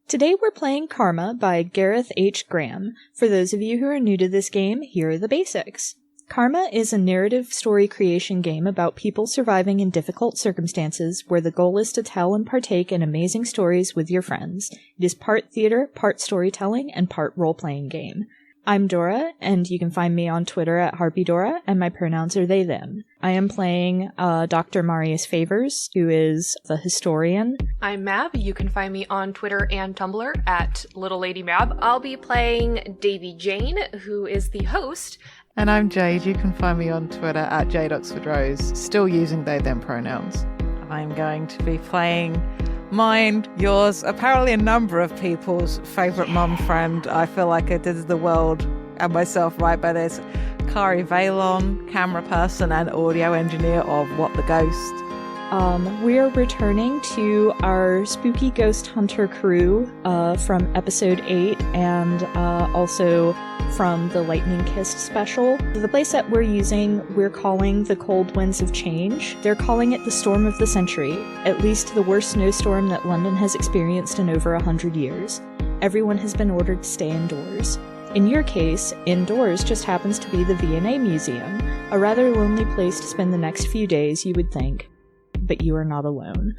Today we're playing Karma by Gareth H. For those of you who are new to this game, here are the basics. Karma is a narrative story creation game about people surviving in difficult circumstances where the goal is to tell and partake in amazing stories with your friends. It is part theater, part storytelling, and part role-playing game. I'm Dora, and you can find me on Twitter at HarpyDora, and my pronouns are they, them. I am playing Dr. Marius Favors, who is the historian. I'm Mab. You can find me on Twitter and Tumblr at Little Lady Mab. I'll be playing Davey Jane, who is the host. And I'm Jade. You can find me on Twitter at Jade Oxford Rose, still using they, them pronouns. I'm going to be playing mine, yours, apparently a number of people's favourite mum friend. I feel like I did the world and myself right by this. Kari Valon, camera person and audio engineer of What the Ghost. We are returning to our Spooky Ghost Hunter crew from episode 8 and also from the Lightning Kissed special. The playset we're using, we're calling the Cold Winds of Change. They're calling it the Storm of the Century, at least the worst snowstorm that London has experienced in over 100 years. Everyone has been ordered to stay indoors. In your case, indoors just happens to be the V&A Museum, a rather lonely place to spend the next few days, you would think. But you are not alone.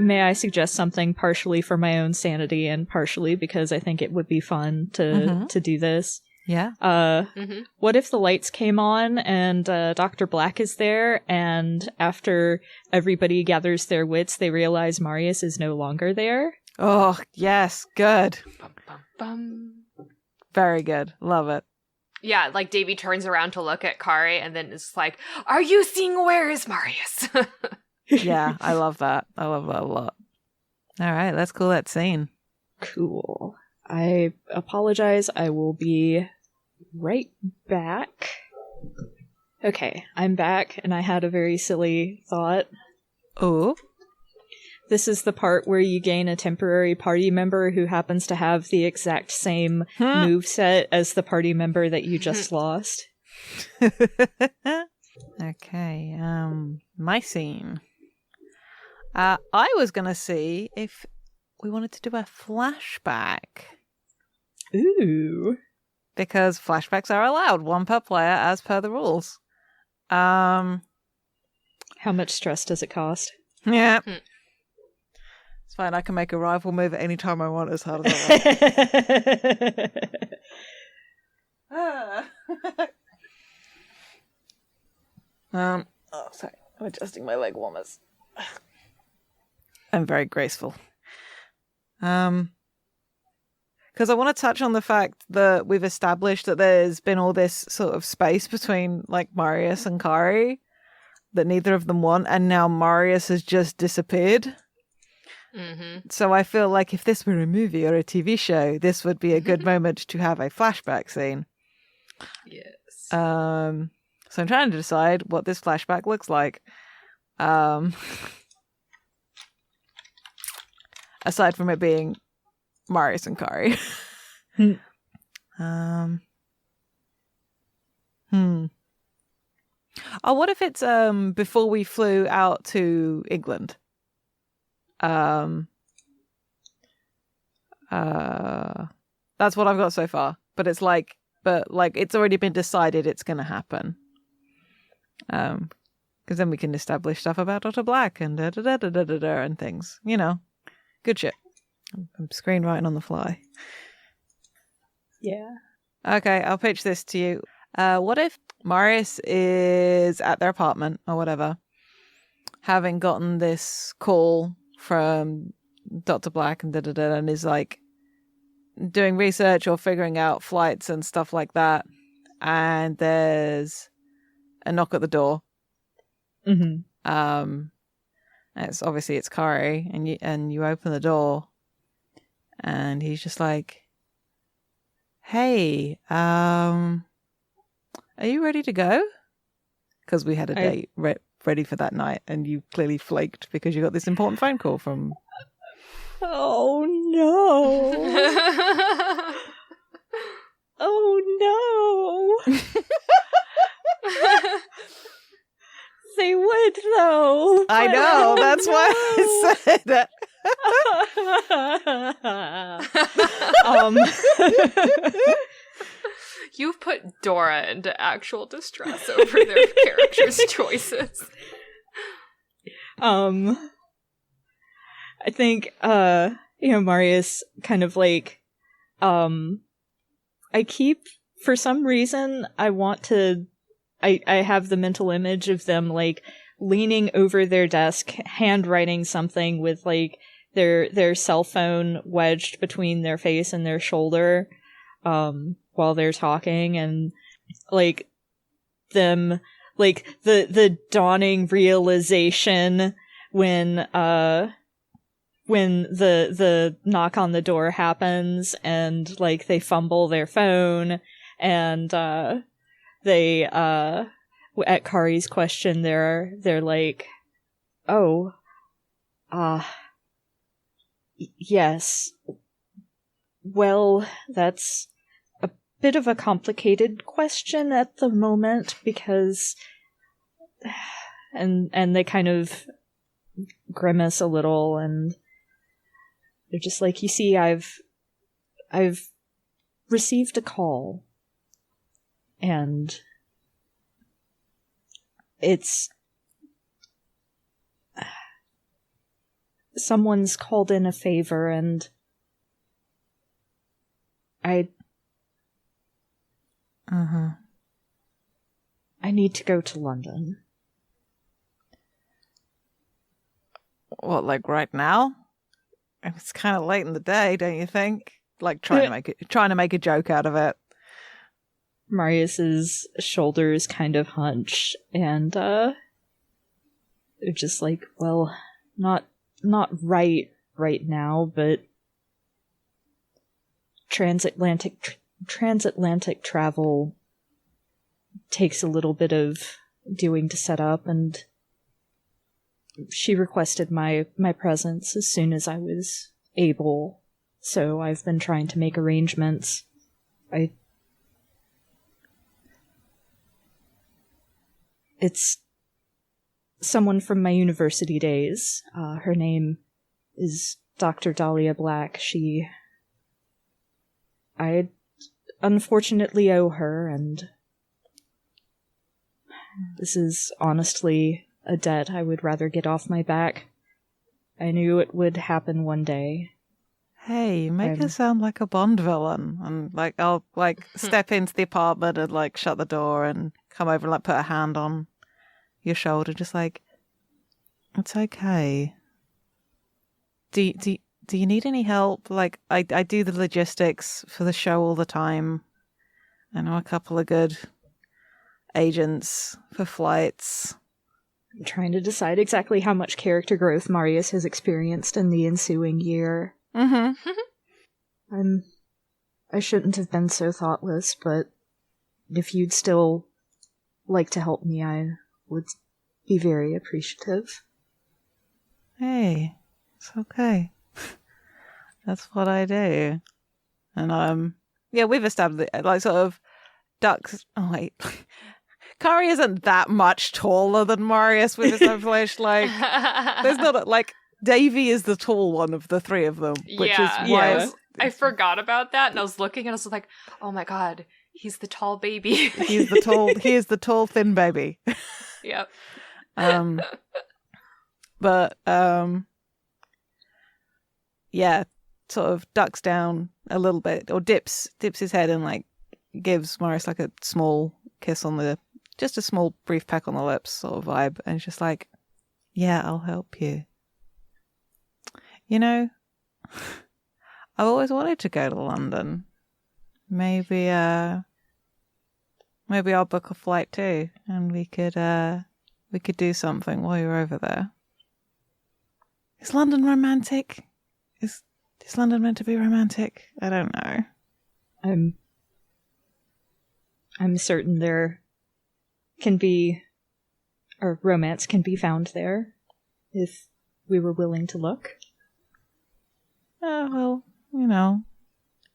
May I suggest something partially for my own sanity and partially because I think it would be fun to do this? Yeah. What if the lights came on and Dr. Black is there, and after everybody gathers their wits, they realize Marius is no longer there? Oh, yes. Good. Bum, bum, bum. Very good. Love it. Yeah, like Davey turns around to look at Kari and then is like, "Are you seeing where is Marius?" Yeah, I love that. I love that a lot. All right, let's call that scene. Cool. I apologize. I will be right back. Okay, I'm back, and I had a very silly thought. Oh? This is the part where you gain a temporary party member who happens to have the exact same moveset as the party member that you just lost. Okay, my scene. I was going to see if we wanted to do a flashback. Ooh. Because flashbacks are allowed, one per player as per the rules. How much stress does it cost? Yeah. It's fine, I can make a rival move at any time I want as hard as I want. Oh, sorry. I'm adjusting my leg warmers. I'm very graceful. Because I want to touch on the fact that we've established that there's been all this sort of space between, like, Marius and Kari that neither of them want, and now Marius has just disappeared. Mm-hmm. So I feel like if this were a movie or a TV show, this would be a good moment to have a flashback scene. Yes. So I'm trying to decide what this flashback looks like. Aside from it being Marius and Kari. Oh, what if it's before we flew out to England? That's what I've got so far. But it's like it's already been decided it's going to happen. Because then we can establish stuff about Dr. Black and da-da-da-da-da-da and things. You know, good shit. I'm screenwriting on the fly. Yeah. Okay, I'll pitch this to you. What if Marius is at their apartment or whatever, having gotten this call from Dr. Black and da-da-da, and is like doing research or figuring out flights and stuff like that, and there's a knock at the door. Mm-hmm. It's Kari, and you open the door, and he's just like, "Hey, are you ready to go? Because we had a date ready for that night, and you clearly flaked because you got this important phone call from." Oh no! Oh no! They would though. I know. That's why I said that. You've put Dora into actual distress over their characters' choices. I think, Marius kind of like, I keep, for some reason, I have the mental image of them, like, leaning over their desk, handwriting something with, like, their cell phone wedged between their face and their shoulder, while they're talking, and, like, them, like, the dawning realization when the knock on the door happens, and, like, they fumble their phone, and, they, at Kari's question, they're like, oh, yes. Well, that's a bit of a complicated question at the moment, because, and they kind of grimace a little, and they're just like, you see, I've received a call, and it's someone's called in a favor, and I need to go to London. What, like right now? It's kind of late in the day, don't you think? Like trying to make a joke out of it. Marius's shoulders kind of hunch, and they're just like, well, not right now, but transatlantic travel takes a little bit of doing to set up, and she requested my presence as soon as I was able, so I've been trying to make arrangements. It's someone from my university days. Her name is Dr. Dahlia Black. I unfortunately owe her, and this is honestly a debt I would rather get off my back. I knew it would happen one day. Hey, you make her sound like a Bond villain. And like, I'll like step into the apartment and like shut the door and come over and like put a hand on your shoulder, just like, it's okay. Do you need any help? Like, I do the logistics for the show all the time. I know a couple of good agents for flights. I'm trying to decide exactly how much character growth Marius has experienced in the ensuing year. I shouldn't have been so thoughtless, but if you'd still like to help me, I would be very appreciative. Hey, it's okay. That's what I do. And yeah, we've established like sort of ducks. Oh wait, Kari isn't that much taller than Marius. We've established like there's not like Davey is the tall one of the three of them, which is why I forgot about that, and I was looking and I was like, oh my god, he's the tall baby. He is the tall thin baby. Yep. But yeah, sort of ducks down a little bit, or dips his head and like gives Marius like a small kiss on just a small brief peck on the lips sort of vibe, and it's just like, yeah, I'll help you. You know, I've always wanted to go to London. Maybe I'll book a flight too, and we could do something while you're over there. Is London romantic? Is London meant to be romantic? I don't know. I'm certain there can be, or romance can be found there, if we were willing to look. Oh, well, you know,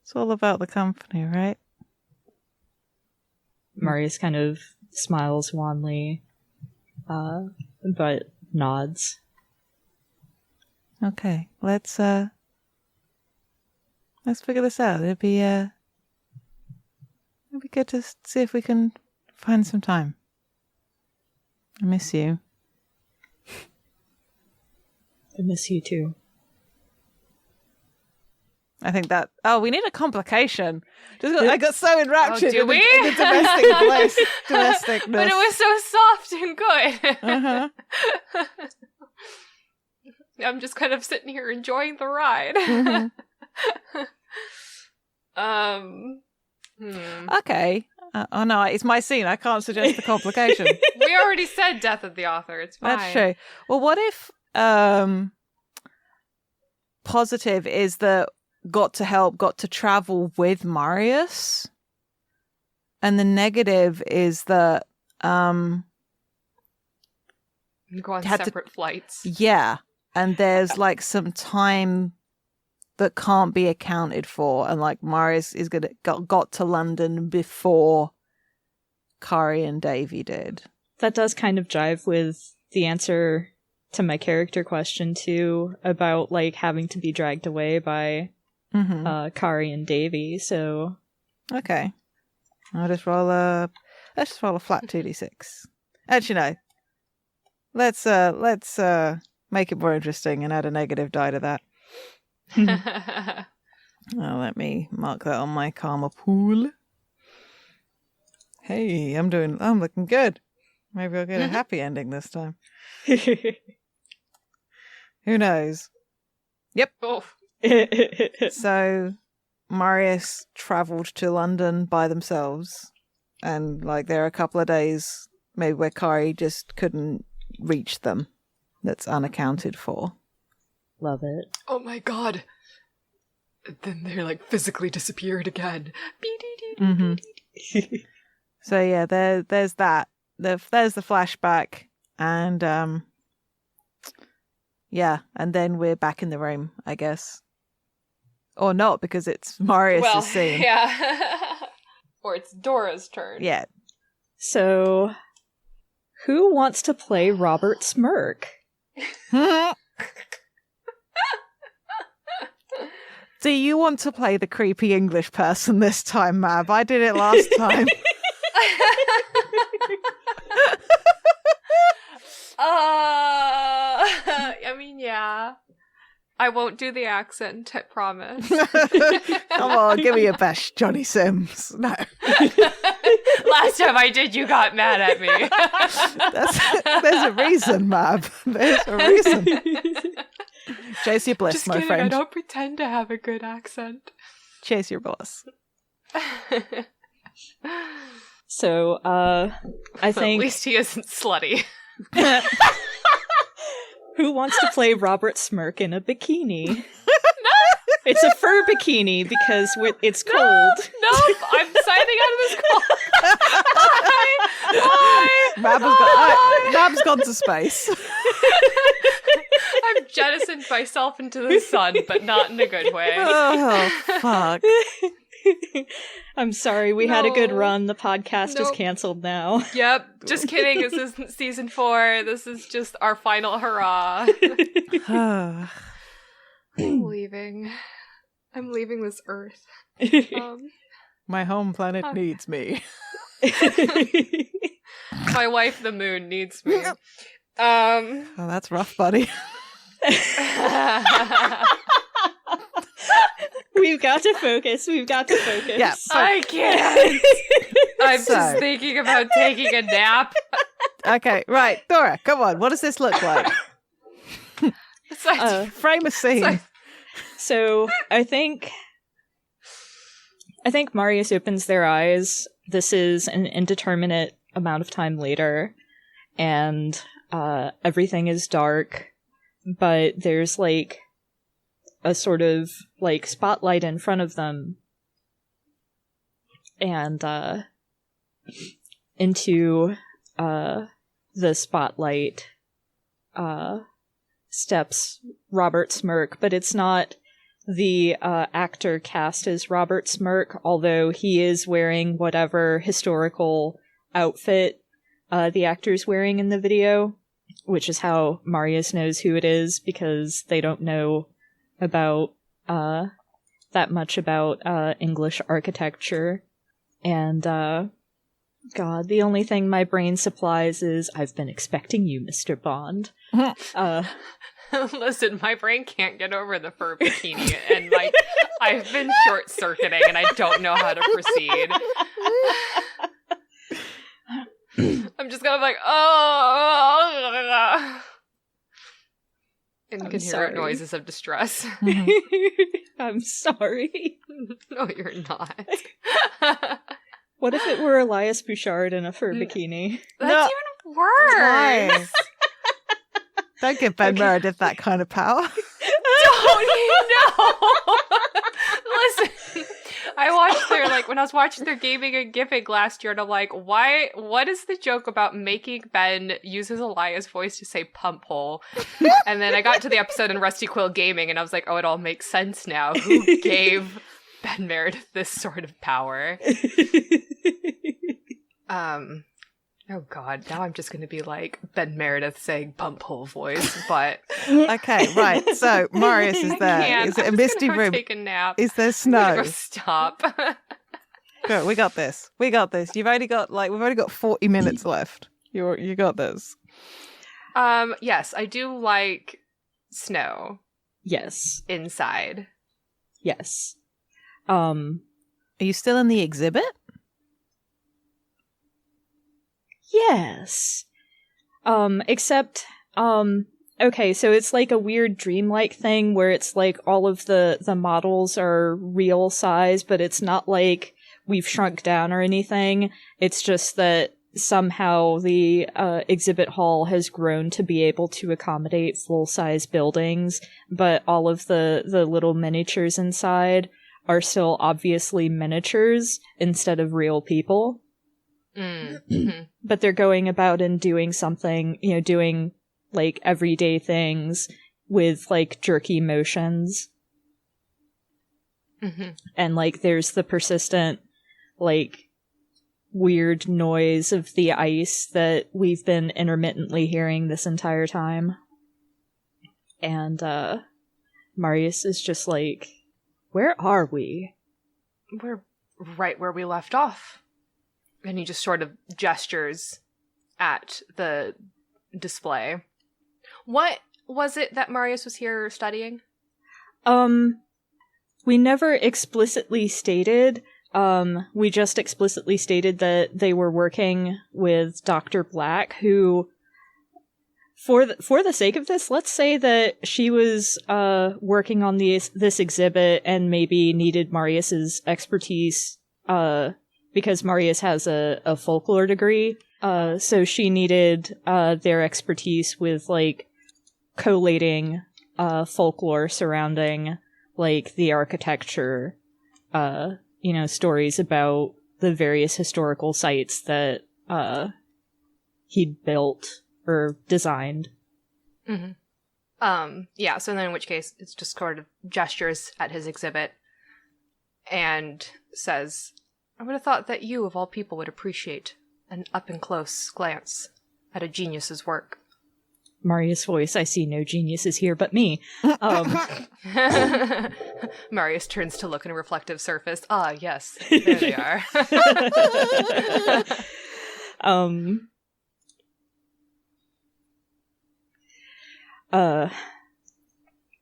it's all about the company, right? Marius kind of smiles wanly, but nods. Okay, let's figure this out. It'd be good to see if we can find some time. I miss you. I miss you too. I think that. Oh, we need a complication. I got so enraptured in we? the domestic bliss, domesticness. But it was so soft and good. Uh-huh. I'm just kind of sitting here enjoying the ride. Okay. Oh no, it's my scene. I can't suggest the complication. We already said death of the author. It's fine. That's true. Well, what if positive is that got to travel with Marius, and the negative is that Go on had separate flights. Yeah, and there's like some time that can't be accounted for, and like Marius is got to London before Kari and Davey did. That does kind of jive with the answer to my character question too, about like having to be dragged away by Kari and Davey. So okay, let's just roll a flat 2d6. Actually, no. Let's make it more interesting and add a negative die to that. Let me mark that on my karma pool. Hey, I'm looking good. Maybe I'll get a happy ending this time. Who knows? Yep. Oh. So Marius travelled to London by themselves, and like there are a couple of days maybe where Kari just couldn't reach them. That's unaccounted for. Love it. Oh my god. Then they're like physically disappeared again. So yeah, there's that. There's the flashback, and yeah, and then we're back in the room, I guess, or not, because it's Marius' scene. Yeah. Or it's Dora's turn. Yeah. So, who wants to play Robert Smirk? Do you want to play the creepy English person this time, Mab? I did it last time. I mean, yeah. I won't do the accent, I promise. Come on, give me your best, Johnny Sims. No. Last time I did, you got mad at me. There's a reason, Mab. There's a reason. Chase your bliss, Just my kidding, friend. I don't pretend to have a good accent. Chase your bliss. So, I think... At least he isn't slutty. Who wants to play Robert Smirk in a bikini? It's a fur bikini because it's cold. Nope, I'm signing out of this call. Bye. Mab's gone to space. I've jettisoned myself into the sun, but not in a good way. Oh, fuck. I'm sorry, we had a good run. The podcast is canceled now. Yep, just kidding. This isn't season 4. This is just our final hurrah. I'm leaving. I'm leaving this earth. My home planet needs me. My wife, the moon, needs me. Oh, that's rough, buddy. We've got to focus. Yeah, I can't. I'm just thinking about taking a nap. Okay, right. Dora, come on. What does this look like? Frame a scene. So I think Marius opens their eyes. This is an indeterminate amount of time later, and everything is dark, but there's like a sort of like spotlight in front of them, and into the spotlight steps Robert Smirk, but it's not the actor cast as Robert Smirk, although he is wearing whatever historical outfit the actor's wearing in the video, which is how Marius knows who it is, because they don't know about that much about English architecture. And God, the only thing my brain supplies is, I've been expecting you, Mr. Bond. Listen, my brain can't get over the fur bikini, and like I've been short-circuiting, and I don't know how to proceed. I'm just gonna like, oh, and you can hear noises of distress. I'm sorry. No, you're not. What if it were Elias Bouchard in a fur bikini? That's even worse. Don't give Ben Meredith that kind of power. Don't you know? Listen, I watched their, like, when I was watching their gaming and gifting last year, and I'm like, why, what is the joke about making Ben use his Elias voice to say pump hole? And then I got to the episode in Rusty Quill Gaming, and I was like, oh, it all makes sense now. Who gave Ben Meredith this sort of power? Oh god, now I'm just going to be like Ben Meredith saying pump hole voice, but... Okay, right, so Marius is there. Is it a misty room? Take a nap. Is there snow? I'm gonna go stop. Good, we got this. We've only got 40 minutes left. You got this. Yes, I do like snow. Yes. Inside. Yes. Are you still in the exhibit? Yes. Except, okay, so it's like a weird dreamlike thing where it's like all of the models are real size, but it's not like we've shrunk down or anything. It's just that somehow the exhibit hall has grown to be able to accommodate full-size buildings, but all of the little miniatures inside are still obviously miniatures instead of real people. Mm-hmm. But they're going about and doing something, doing like everyday things with like jerky motions. Mm-hmm. And like there's the persistent like weird noise of the ice that we've been intermittently hearing this entire time. And Marius is just like, where are we? We're right where we left off. And he just sort of gestures at the display. What was it that Marius was here studying? We never explicitly stated. We just explicitly stated that they were working with Dr. Black, who, for the sake of this, let's say that she was working on this exhibit and maybe needed Marius's expertise, because Marius has a folklore degree, so she needed their expertise with, like, collating folklore surrounding, like, the architecture, stories about the various historical sites that he'd built or designed. Mm-hmm. Yeah, so then in which case, it's just sort of gestures at his exhibit and says... I would have thought that you, of all people, would appreciate an up-and-close glance at a genius's work. Marius' voice, I see no geniuses here but me. Marius turns to look in a reflective surface. Ah, yes, there they are.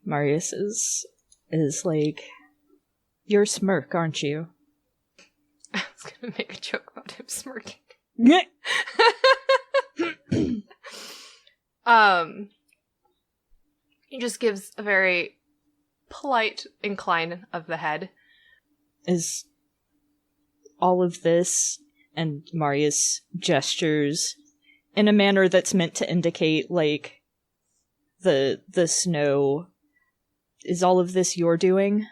Marius is like, you're Smirk, aren't you? I was gonna make a joke about him smirking. He just gives a very polite incline of the head. Is all of this, and Marius gestures in a manner that's meant to indicate, like, the snow, is all of this your doing?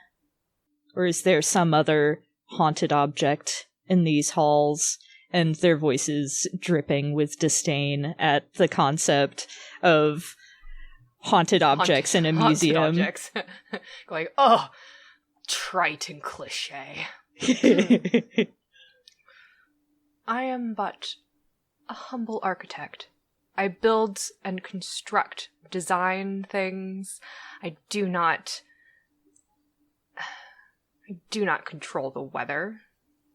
Or is there some other haunted object in these halls? And their voices dripping with disdain at the concept of haunted objects in a museum. Haunted objects. Going, oh, trite and cliche. I am but a humble architect. I build and construct, design things. I do not control the weather.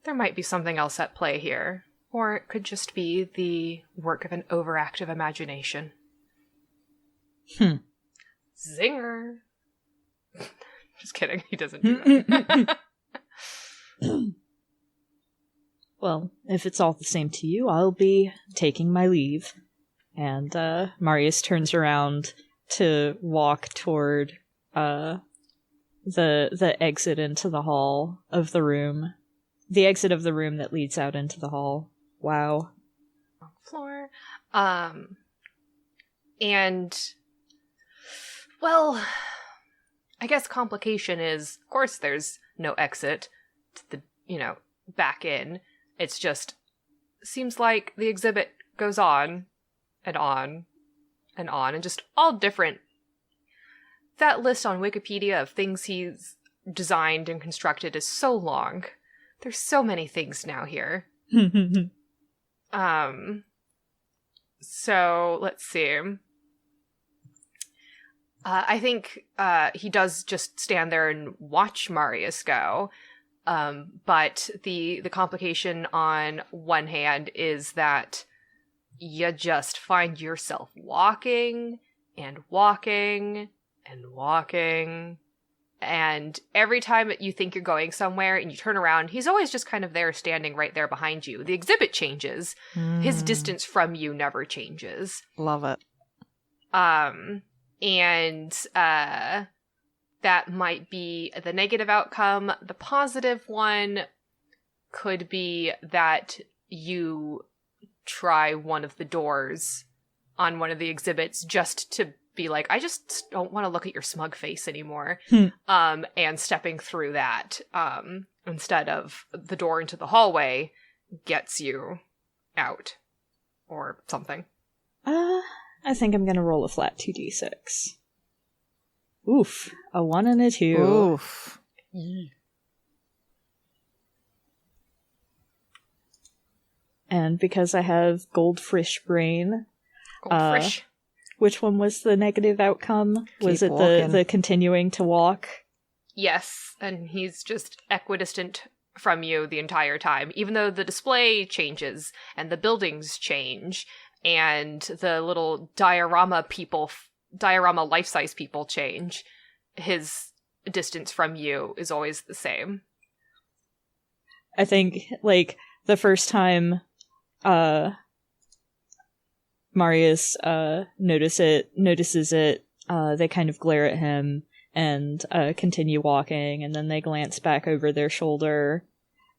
There might be something else at play here, or it could just be the work of an overactive imagination. Zinger. Just kidding, he doesn't do that. Well, if it's all the same to you, I'll be taking my leave. And Marius turns around to walk toward the exit into the hall of the room. The exit of the room that leads out into the hall. Wow. Floor. And, well, I guess complication is, of course, there's no exit to the, back in. It's just, seems like the exhibit goes on and on and on, and just all different. That list on Wikipedia of things he's designed and constructed is so long. There's so many things now here. So let's see. I think he does just stand there and watch Marius go. But the complication on one hand is that you just find yourself walking and walking and walking. And every time you think you're going somewhere and you turn around, he's always just kind of there, standing right there behind you. The exhibit changes. His distance from you never changes. Love it. And that might be the negative outcome. The positive one could be that you try one of the doors on one of the exhibits just to be like, I just don't want to look at your smug face anymore. And stepping through that, instead of the door into the hallway gets you out or something. I think I'm gonna roll a flat 2d6. Oof. A 1 and a 2. Oof. And because I have goldfish brain, Goldfish. which one was the negative outcome? Was Keep it walking. the continuing to walk? Yes, and he's just equidistant from you the entire time, even though the display changes and the buildings change and the little diorama life-size people change. His distance from you is always the same. I think, like, the first time Marius notices it, they kind of glare at him and continue walking, and then they glance back over their shoulder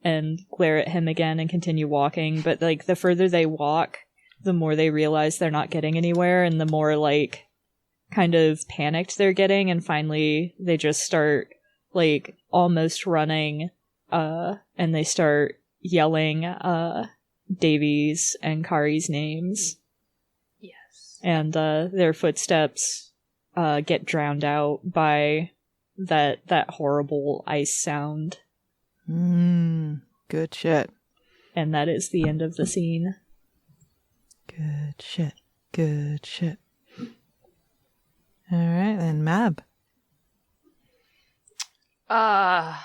and glare at him again and continue walking. But, like, the further they walk, the more they realize they're not getting anywhere, and the more, like, kind of panicked they're getting, and finally they just start, like, almost running, and they start yelling Davey's and Kari's names. Yes. And their footsteps get drowned out by that horrible ice sound. Good shit. And that is the end of the scene. Good shit. Good shit. All right, then, Mab. I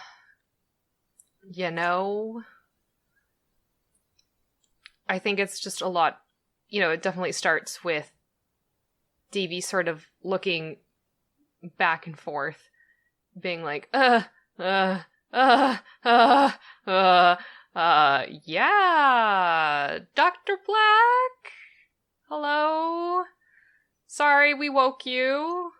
think it's just a lot, it definitely starts with Davey sort of looking back and forth, being like, yeah, Dr. Black? Hello? Sorry we woke you.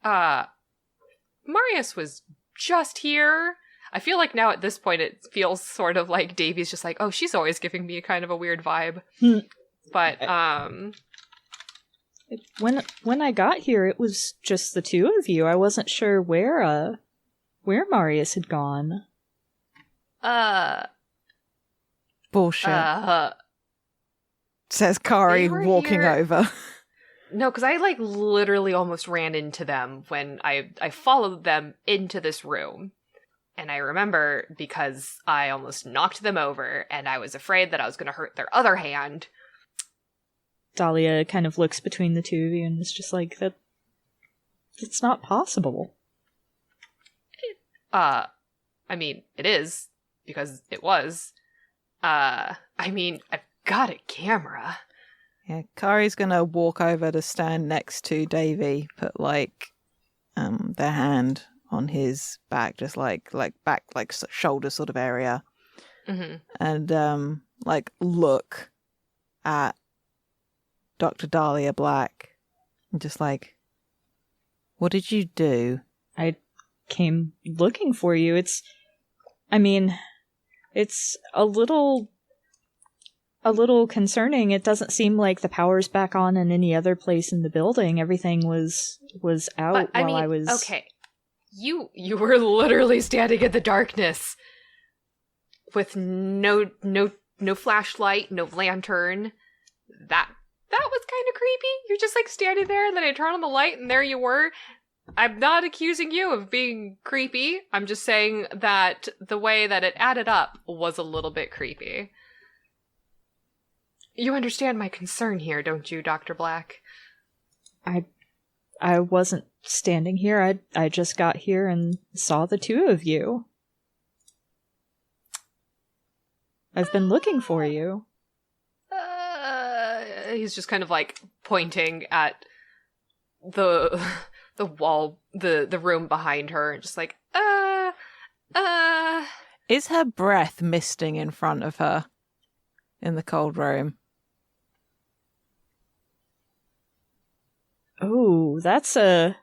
Marius was just here. I feel like now at this point it feels sort of like Davey's just like, oh, she's always giving me kind of a weird vibe. But, When I got here, it was just the two of you. I wasn't sure where Marius had gone. Bullshit. Says Kari, walking here. over. No, because I, like, literally almost ran into them when I followed them into this room. And I remember because I almost knocked them over, and I was afraid that I was going to hurt their other hand. Dahlia kind of looks between the two of you and is just like, it's not possible. I mean, it is, because it was. I mean, I've got a camera. Yeah, Kari's gonna walk over to stand next to Davey, put like their hand on his back, just like back, like shoulder sort of area, and like look at Dr. Dahlia Black, and just like, what did you do? I came looking for you. It's a little concerning. It doesn't seem like the power's back on in any other place in the building. Everything was out while I was... Okay. You were literally standing in the darkness with no flashlight, no lantern. That was kind of creepy. You're just like standing there and then I turn on the light and there you were. I'm not accusing you of being creepy. I'm just saying that the way that it added up was a little bit creepy. You understand my concern here, don't you, Dr. Black? I wasn't standing here. I just got here and saw the two of you. I've been looking for you. He's just kind of like pointing at the wall, the room behind her, and just like, Is her breath misting in front of her in the cold room? Oh, that's a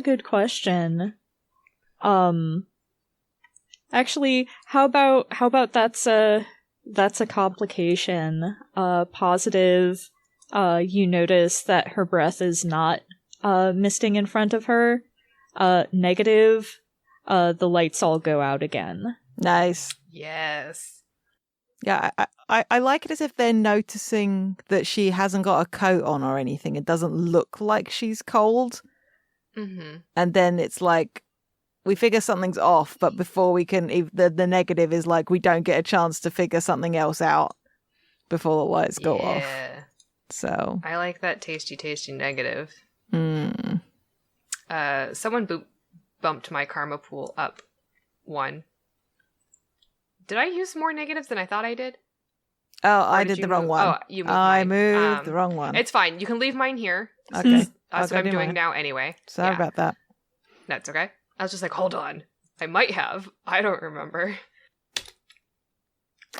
good question. Actually, how about that's a complication. Positive, you notice that her breath is not misting in front of her. Negative, the lights all go out again. Nice. yes. Yeah, I like it as if they're noticing that she hasn't got a coat on or anything. It doesn't look like she's cold. Mm-hmm. And then it's like, we figure something's off, but before we can, the negative is like, we don't get a chance to figure something else out before the lights go off. So I like that tasty negative. Mm. Someone bumped my karma pool up 1. Did I use more negatives than I thought I did? Oh, I did the wrong one. Oh, you moved I mine. moved the wrong one. It's fine. You can leave mine here. Okay. That's what I'm doing now anyway. Sorry about that. That's okay. I was just like, hold on. I might have. I don't remember.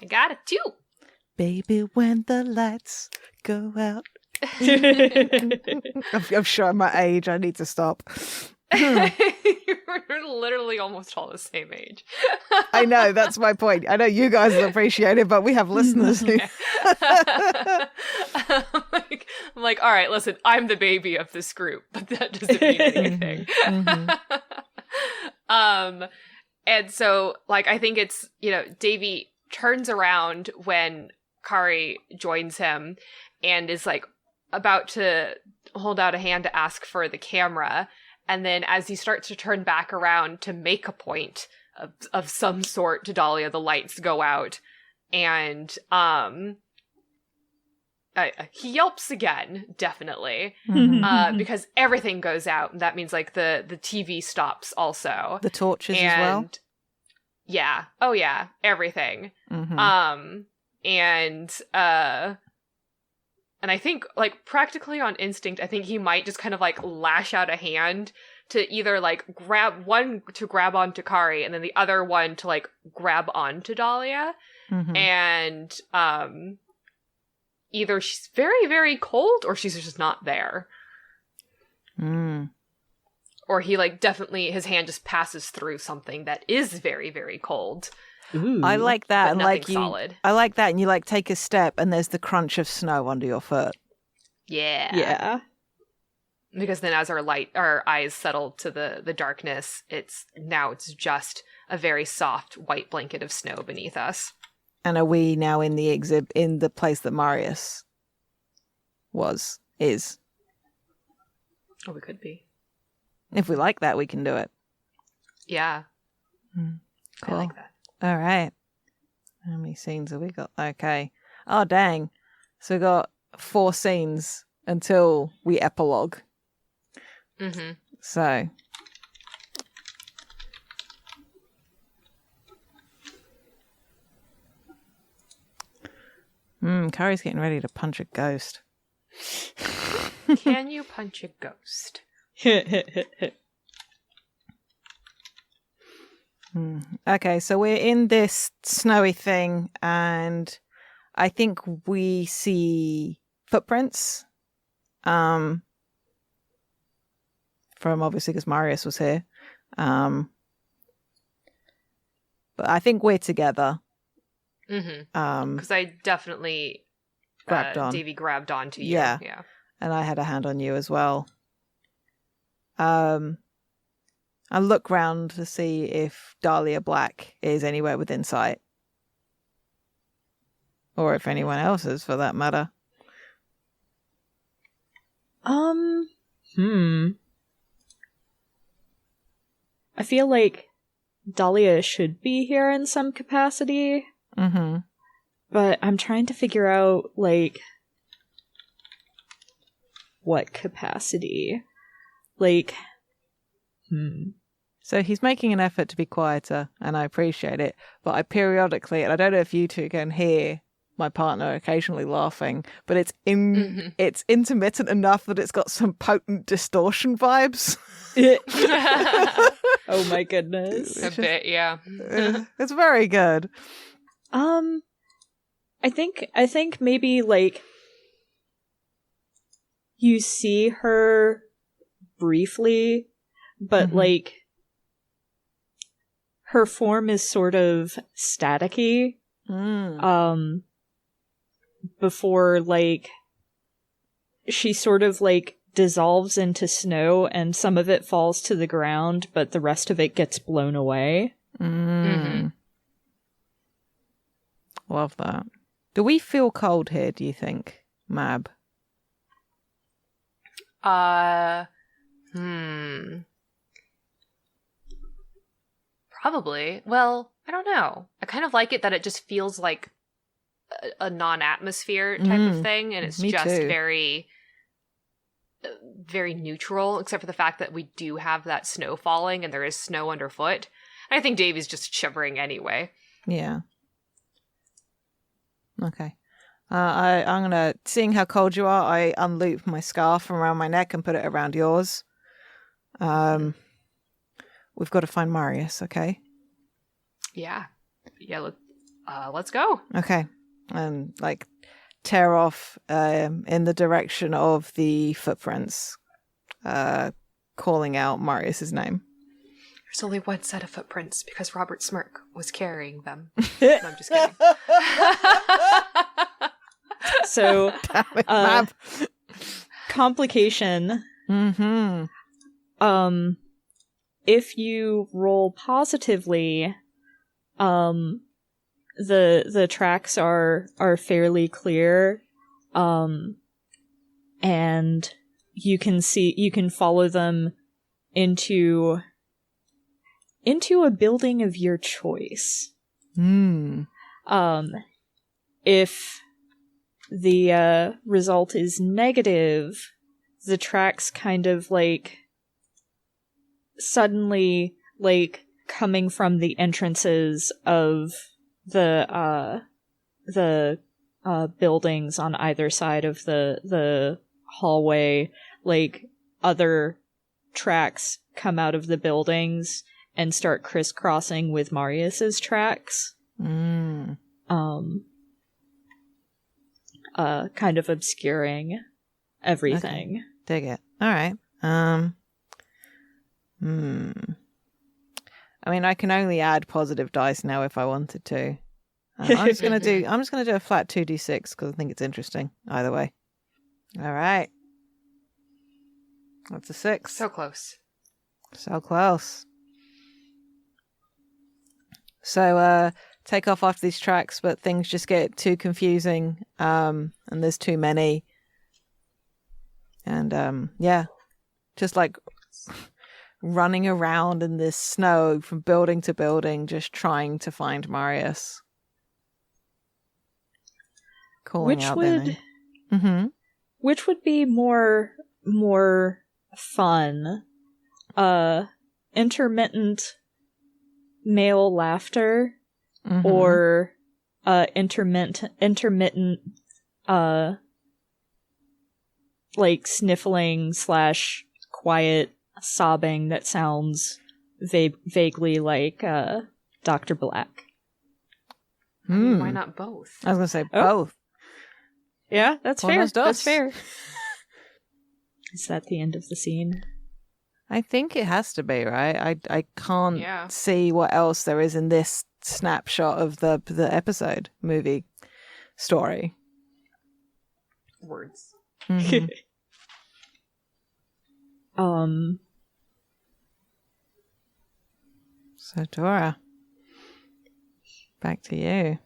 I got it too. Baby, when the lights go out. I'm showing my age. I need to stop. You're literally almost all the same age. I know, that's my point. I know you guys will appreciate it, but we have listeners who... I'm like, all right, listen, I'm the baby of this group, but that doesn't mean anything. And so, like, I think it's, Davey turns around when Kari joins him and is, like, about to hold out a hand to ask for the camera. And then as he starts to turn back around to make a point of some sort to Dahlia, the lights go out. And he yelps again, definitely. Because everything goes out. And that means, like, the TV stops also. The torches as well? Yeah. Oh, yeah. Everything. And I think, like, practically on instinct, I think he might just kind of, like, lash out a hand to either, like, grab onto Kari, and then the other one to, like, grab onto Dahlia. Mm-hmm. And either she's very, very cold, or she's just not there. Or he, like, definitely, his hand just passes through something that is very, very cold. Ooh. I like that. But And nothing like you, solid. I like that. And you like take a step and there's the crunch of snow under your foot. Yeah. Yeah. Because then as our eyes settle to the darkness, it's just a very soft white blanket of snow beneath us. And are we now in the place that Marius is? Oh, we could be. If we like that, we can do it. Yeah. Cool. I like that. All right. How many scenes have we got? Okay. Oh, dang. So we got 4 scenes until we epilogue. Mm-hmm. So. Kari's getting ready to punch a ghost. Can you punch a ghost? Okay, so we're in this snowy thing, and I think we see footprints. From obviously because Marius was here. But I think we're together. Mm-hmm. Because I definitely grabbed on. Davey grabbed onto you. Yeah. Yeah. And I had a hand on you as well. I look round to see if Dahlia Black is anywhere within sight. Or if anyone else is, for that matter. I feel like Dahlia should be here in some capacity. Mm-hmm. But I'm trying to figure out, like, what capacity. Like, So he's making an effort to be quieter, and I appreciate it. But I periodically, and I don't know if you two can hear my partner occasionally laughing, but it's it's intermittent enough that it's got some potent distortion vibes. Oh my goodness. A bit, yeah. It's very good. I think maybe, like, you see her briefly, but like her form is sort of staticky. Before, like, she sort of, like, dissolves into snow and some of it falls to the ground, but the rest of it gets blown away. Love that. Do we feel cold here, do you think, Mab? Probably. Well, I don't know. I kind of like it that it just feels like a non-atmosphere type of thing, and it's just too. very, very neutral, except for the fact that we do have that snow falling and there is snow underfoot. And I think Davey's just shivering anyway. Yeah. Okay. I'm gonna, seeing how cold you are, I unloop my scarf from around my neck and put it around yours. We've got to find Marius, okay? Yeah. Let's go. Okay. And, like, tear off in the direction of the footprints, calling out Marius's name. There's only one set of footprints because Robert Smirk was carrying them. No, I'm just kidding. So, complication. If you roll positively, the tracks are fairly clear, and you can follow them into a building of your choice. If the result is negative, the tracks kind of, like, suddenly, like, coming from the entrances of the the buildings on either side of the hallway, like other tracks come out of the buildings and start crisscrossing with Marius's tracks. Kind of obscuring everything. Okay. Dig it. All right. I mean, I can only add positive dice now if I wanted to. I'm just gonna do a flat 2d6 because I think it's interesting either way. All right. That's a 6. So close. So close. So take off after these tracks, but things just get too confusing, and there's too many. And yeah, just like running around in this snow from building to building, just trying to find Marius. Calling out their name. Mm-hmm. Which would be more fun? Intermittent male laughter, or intermittent like sniffling / quiet sobbing that sounds vaguely like Dr. Black. I mean, why not both? I was gonna say both. Yeah, that's fair. Almost That's us. fair. Is that the end of the scene? I think it has to be, right? I can't see what else there is in this snapshot of the episode movie story. Words. Mm-hmm. So Dora, back to you.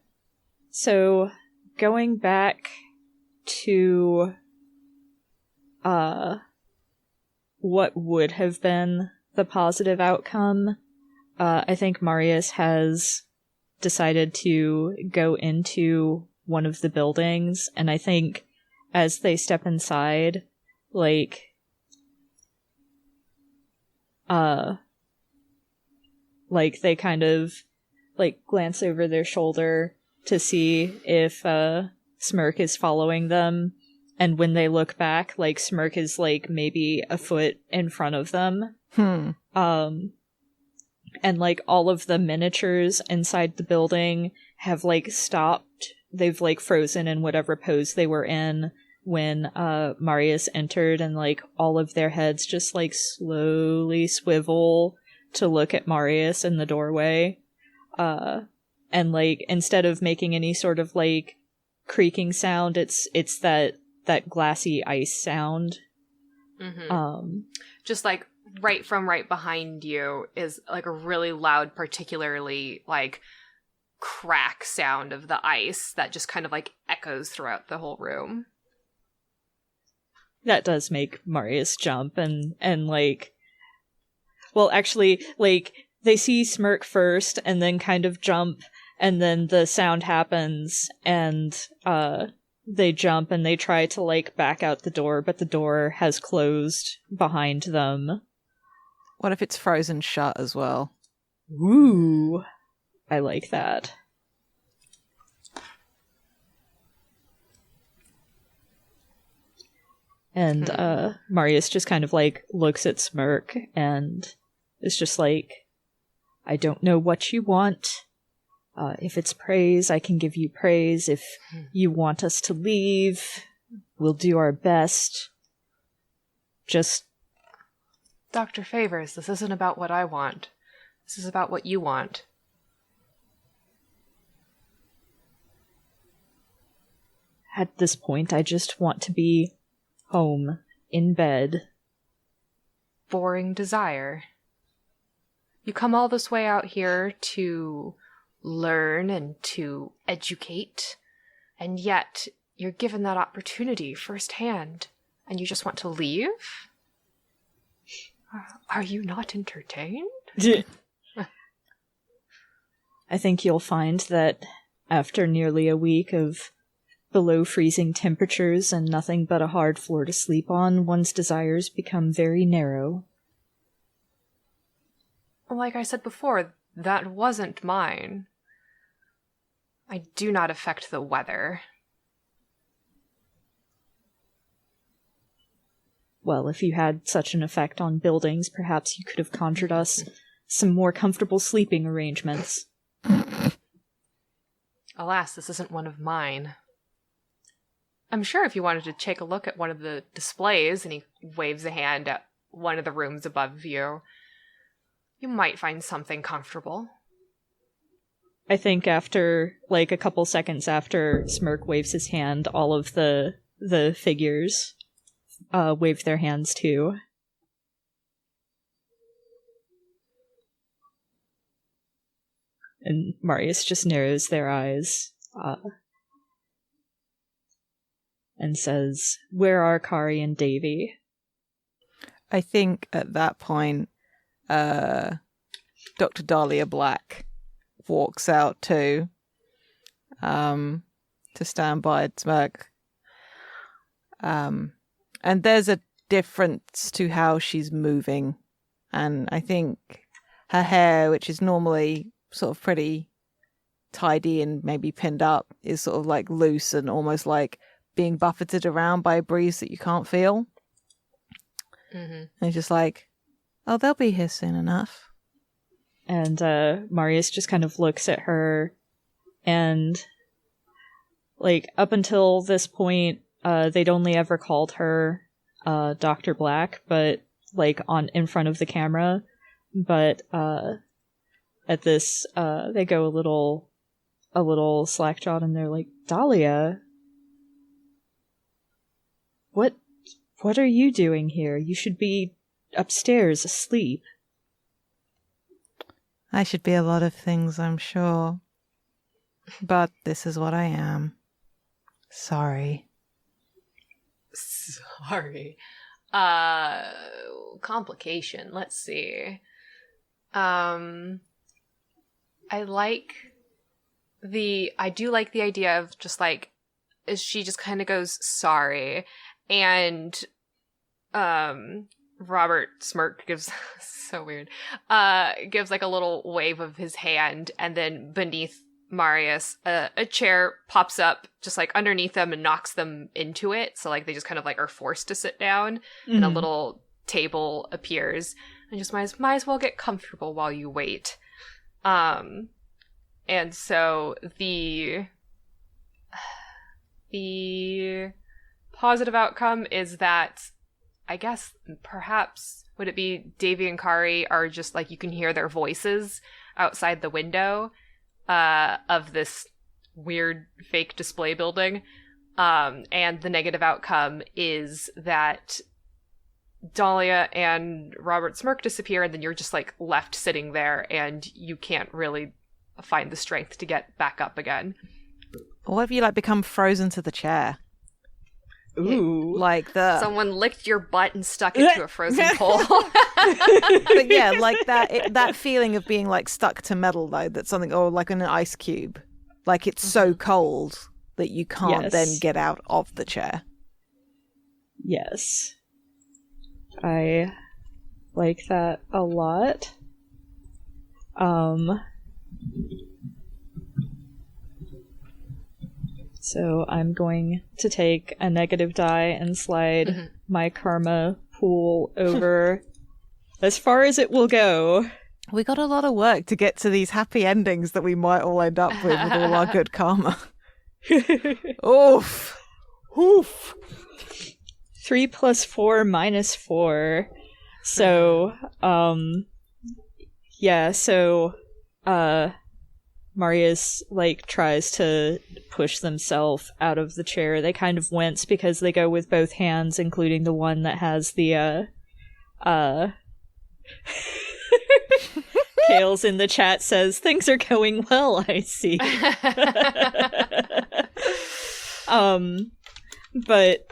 So going back to what would have been the positive outcome, I think Marius has decided to go into one of the buildings, and I think as they step inside, like they kind of like glance over their shoulder to see if Smirk is following them, and when they look back, like Smirk is like maybe a foot in front of them. And like all of the miniatures inside the building have like stopped. They've like frozen in whatever pose they were in when Marius entered, and like all of their heads just like slowly swivel to look at Marius in the doorway. And like instead of making any sort of like creaking sound, it's that glassy ice sound. Just like right behind you is like a really loud, particularly like crack sound of the ice that just kind of like echoes throughout the whole room. That does make Marius jump and like, well, actually, like they see Smirk first and then kind of jump, and then the sound happens and they jump and they try to like back out the door, but the door has closed behind them. What if it's frozen shut as well? Ooh, I like that. And Marius just kind of like looks at Smirk and is just like, I don't know what you want. If it's praise, I can give you praise. If you want us to leave, we'll do our best. Just... Dr. Favors, this isn't about what I want. This is about what you want. At this point, I just want to be home, in bed. Boring desire. You come all this way out here to learn and to educate, and yet you're given that opportunity firsthand, and you just want to leave? Are you not entertained? I think you'll find that after nearly a week of below freezing temperatures and nothing but a hard floor to sleep on, one's desires become very narrow. Like I said before, that wasn't mine. I do not affect the weather. Well, if you had such an effect on buildings, perhaps you could have conjured us some more comfortable sleeping arrangements. Alas, this isn't one of mine. I'm sure if you wanted to take a look at one of the displays, and he waves a hand at one of the rooms above you, you might find something comfortable. I think after, like, a couple seconds after Smirk waves his hand, all of the figures wave their hands too. And Marius just narrows their eyes and says, "Where are Kari and Davey?" I think at that point, Dr. Dahlia Black walks out too, to stand by Smirk. And there's a difference to how she's moving. And I think her hair, which is normally sort of pretty tidy and maybe pinned up, is sort of like loose and almost like being buffeted around by a breeze that you can't feel. Mm-hmm. And it's just like, oh, they'll be here soon enough. And Marius just kind of looks at her, and like up until this point, they'd only ever called her Dr. Black, but like in front of the camera. But at this, they go a little slack-jawed, and they're like, "Dahlia, what are you doing here? You should be upstairs asleep." I should be a lot of things, I'm sure. But this is what I am. Sorry. Sorry. Complication. Let's see. I do like the idea of just like, she just kind of goes, "Sorry." And, Robert Smirk gives, so weird, gives like a little wave of his hand, and then beneath Marius, a chair pops up just like underneath them and knocks them into it. So like they just kind of like are forced to sit down, and a little table appears, and just might as well get comfortable while you wait. And so the positive outcome is that, I guess, perhaps, would it be Davey and Kari are just like, you can hear their voices outside the window of this weird fake display building. And the negative outcome is that Dahlia and Robert Smirk disappear, and then you're just like left sitting there, and you can't really find the strength to get back up again. What if you like become frozen to the chair? Ooh. Like the... Someone licked your butt and stuck it to a frozen pole. But yeah, like that feeling of being like stuck to metal, though, that's something, or like in an ice cube. Like it's so cold that you can't then get out of the chair. Yes. I like that a lot. So I'm going to take a negative die and slide my karma pool over as far as it will go. We got a lot of work to get to these happy endings that we might all end up with all our good karma. Oof. Oof. 3 + 4 - 4. So, yeah, so, Marius, like, tries to push themselves out of the chair. They kind of wince because they go with both hands, including the one that has the, Kales in the chat says, "Things are going well, I see." But,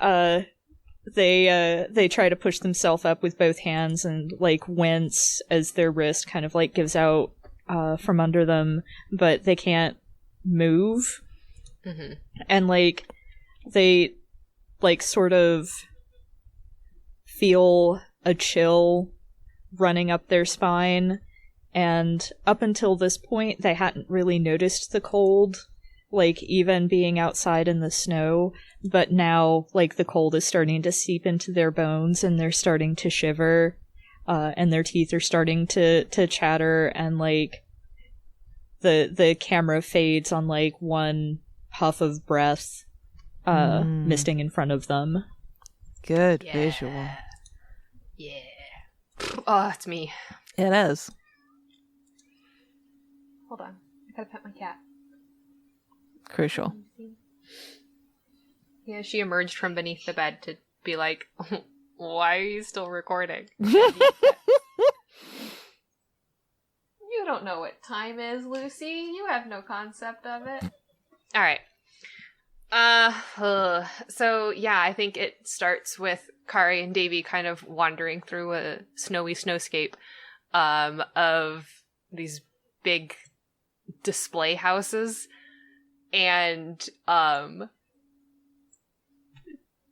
they try to push themselves up with both hands and, like, wince as their wrist kind of, like, gives out from under them, but they can't move. And, like, they, like, sort of feel a chill running up their spine, and up until this point, they hadn't really noticed the cold like, even being outside in the snow, but now, like, the cold is starting to seep into their bones, and they're starting to shiver, and their teeth are starting to chatter, and, like, the camera fades on, like, one puff of breath, misting in front of them. Good visual. Yeah. Oh, it's me. It is. Hold on. I gotta pet my cat. Crucial. Yeah, she emerged from beneath the bed to be like, why are you still recording? You don't know what time is, Lucy. You have no concept of it. All right. So yeah, I think it starts with Kari and Davey kind of wandering through a snowy snowscape of these big display houses, and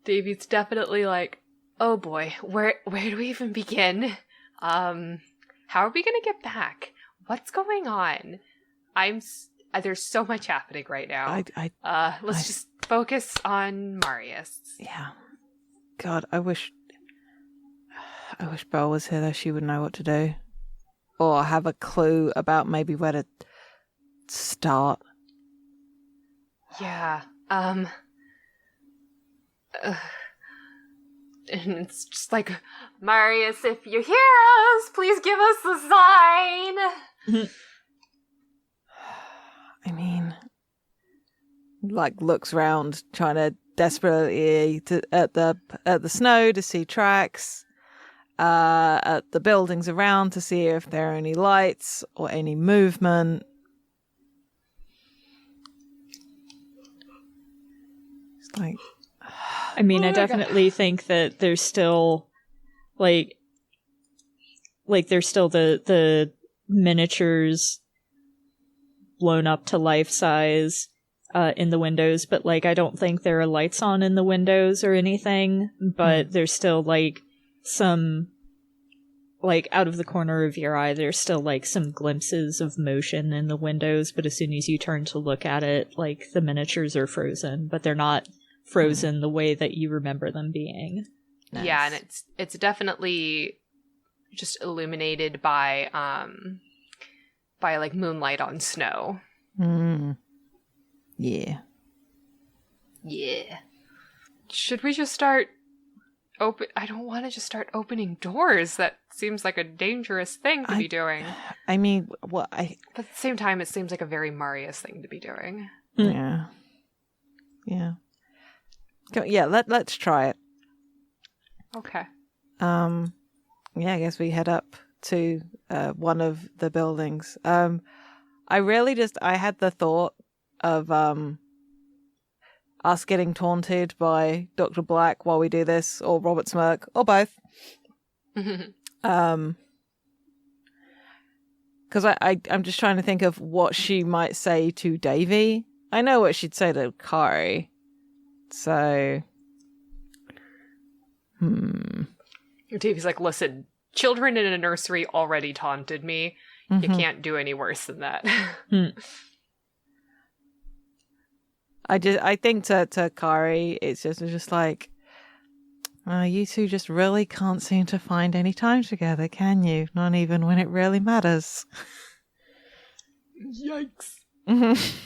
Davey's definitely like, oh boy, where do we even begin? How are we gonna get back? What's going on? There's so much happening right now. Let's just focus on Marius. Yeah. God, I wish Belle was here, though. She would know what to do, or have a clue about maybe where to start. Yeah. And it's just like, Marius, if you hear us, please give us a sign. I mean, like, looks round, trying to desperately at the snow to see tracks, at the buildings around to see if there are any lights or any movement. It's like, I mean, I definitely think that there's still, like there's still the miniatures blown up to life size in the windows, but, like, I don't think there are lights on in the windows or anything, but there's still, like, some, like, out of the corner of your eye, there's still, like, some glimpses of motion in the windows, but as soon as you turn to look at it, like, the miniatures are frozen, but they're not frozen the way that you remember them being. Nice. Yeah, and it's definitely just illuminated by like moonlight on snow. Yeah. Should we just start I don't want to just start opening doors. That seems like a dangerous thing to be doing. I mean, but at the same time, it seems like a very Marius thing to be doing. Yeah. Let's try it. Okay. Yeah, I guess we head up to one of the buildings. I had the thought of us getting taunted by Dr. Black while we do this, or Robert Smirk, or both. Because I'm just trying to think of what she might say to Davey. I know what she'd say to Kari. So, Davey's like, listen, children in a nursery already taunted me. You can't do any worse than that. I think to Kari, it's just like, you two just really can't seem to find any time together, can you? Not even when it really matters. Yikes.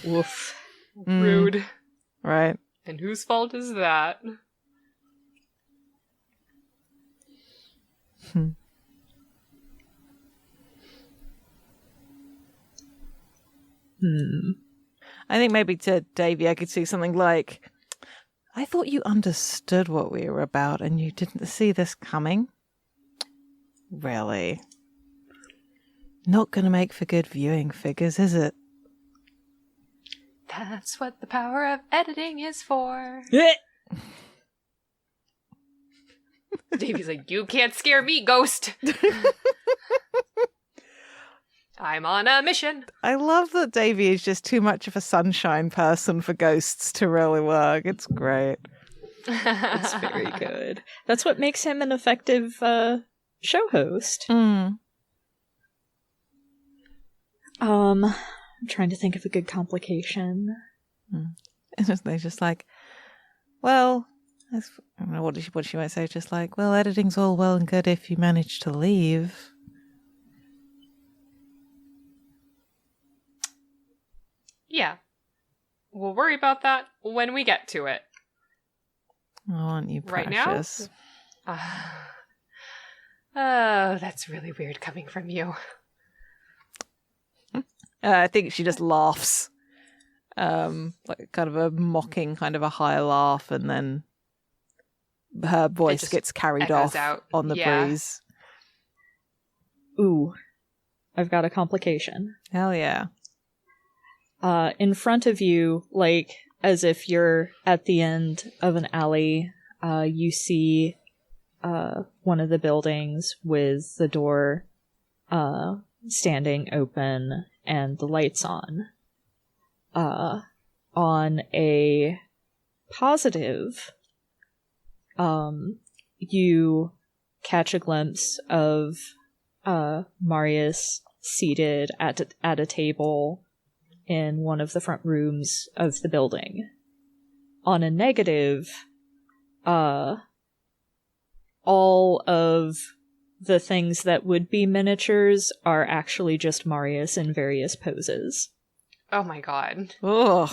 Woof. Rude. Right. And whose fault is that? I think maybe to Davey I could see something like, I thought you understood what we were about and you didn't see this coming. Really? Not gonna make for good viewing figures, is it? That's what the power of editing is for. Davey's like, you can't scare me, ghost. I'm on a mission. I love that Davey is just too much of a sunshine person for ghosts to really work. It's great. It's very good. That's what makes him an effective show host. I'm trying to think of a good complication. They're just like, well, I don't know what she might say. Just like, well, editing's all well and good if you manage to leave. Yeah. We'll worry about that when we get to it. Oh, aren't you precious? Right now? Oh, that's really weird coming from you. I think she just laughs. Like kind of a mocking, kind of a high laugh, and then her voice gets carried off on the breeze. Ooh, I've got a complication. Hell yeah. In front of you, like as if you're at the end of an alley, you see one of the buildings with the door standing open and the lights on. On a positive, you catch a glimpse of Marius seated at a table in one of the front rooms of the building. On a negative, all of the things that would be miniatures are actually just Marius in various poses. Oh my god. Ugh.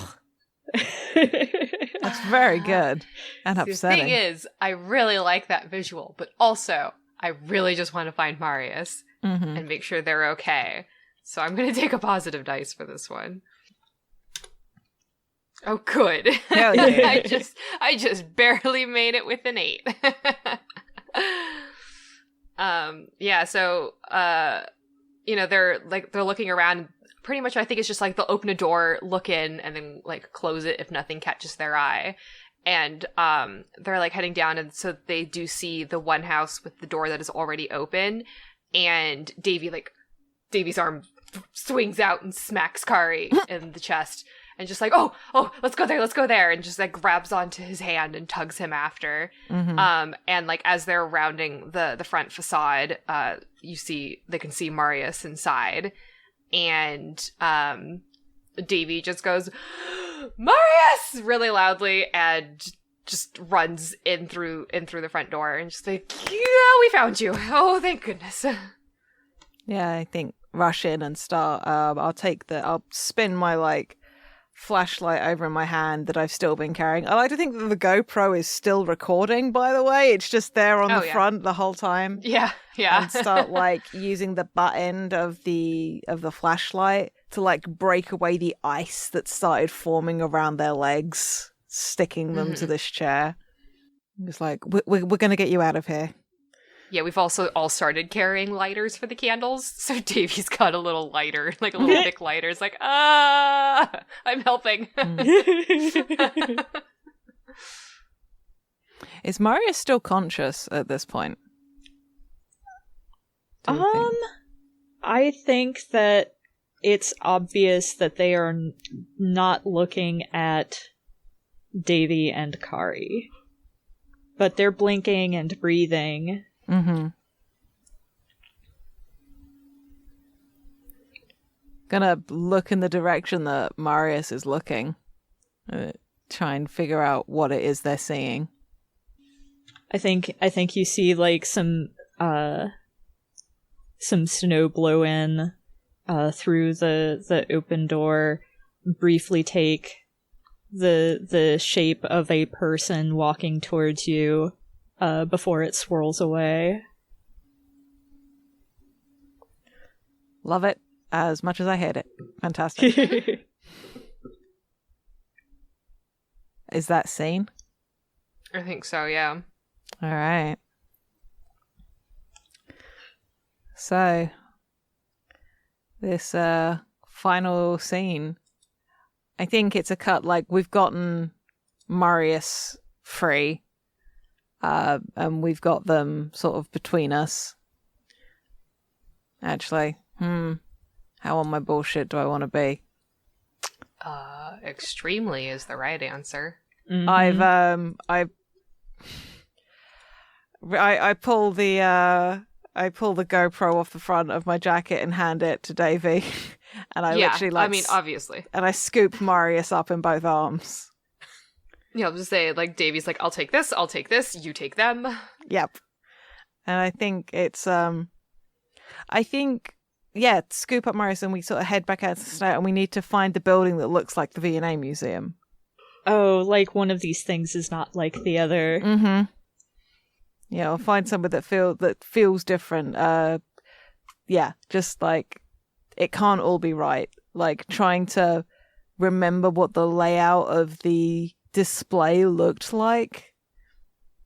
That's very good and upsetting. The thing is, I really like that visual, but also, I really just want to find Marius and make sure they're okay. So I'm going to take a positive dice for this one. Oh, good. Hell yeah. I just barely made it with an 8. Yeah, so, they're looking around. Pretty much, I think it's just like they'll open a door, look in, and then like close it if nothing catches their eye. And they're like heading down, and so they do see the one house with the door that is already open. And Davey's arm swings out and smacks Kari in the chest, and just like, oh, let's go there, and just like grabs onto his hand and tugs him after. And like as they're rounding the front facade, they can see Marius inside. And Davey just goes, Marius! Really loudly, and just runs in through the front door and just like, yeah, we found you. Oh, thank goodness. Yeah, I think rush in and start. I'll spin my like flashlight over in my hand that I've still been carrying. I like to think that the GoPro is still recording, by the way. It's just there on the front the whole time. Yeah. And start like using the butt end of the flashlight to like break away the ice that started forming around their legs, sticking them to this chair. It's like, we're gonna get you out of here. Yeah, we've also all started carrying lighters for the candles. So Davey's got a little lighter, like a little thick lighter. It's like, I'm helping. Is Marius still conscious at this point? I think that it's obvious that they are not looking at Davey and Kari. But they're blinking and breathing. Gonna look in the direction that Marius is looking. Try and figure out what it is they're seeing. I think you see like some snow blow in through the open door, briefly take the shape of a person walking towards you before it swirls away. Love it as much as I hate it. Fantastic. Is that scene? I think so, yeah. All right. So, this final scene, I think it's a cut, like, we've gotten Marius free, and we've got them sort of between us. Actually, how on my bullshit do I want to be? Extremely is the right answer. I pull the I pull the GoPro off the front of my jacket and hand it to Davey. And I literally I mean, obviously. And I scoop Marius up in both arms. Yeah, I'll just say, like, Davey's like, I'll take this, you take them. Yep. And I think it's, scoop up Marius and we sort of head back out to the snow and we need to find the building that looks like the V&A Museum. Oh, like one of these things is not like the other. Mm-hmm. Yeah, I'll find somewhere that feels different. Just like it can't all be right. Like trying to remember what the layout of the display looked like.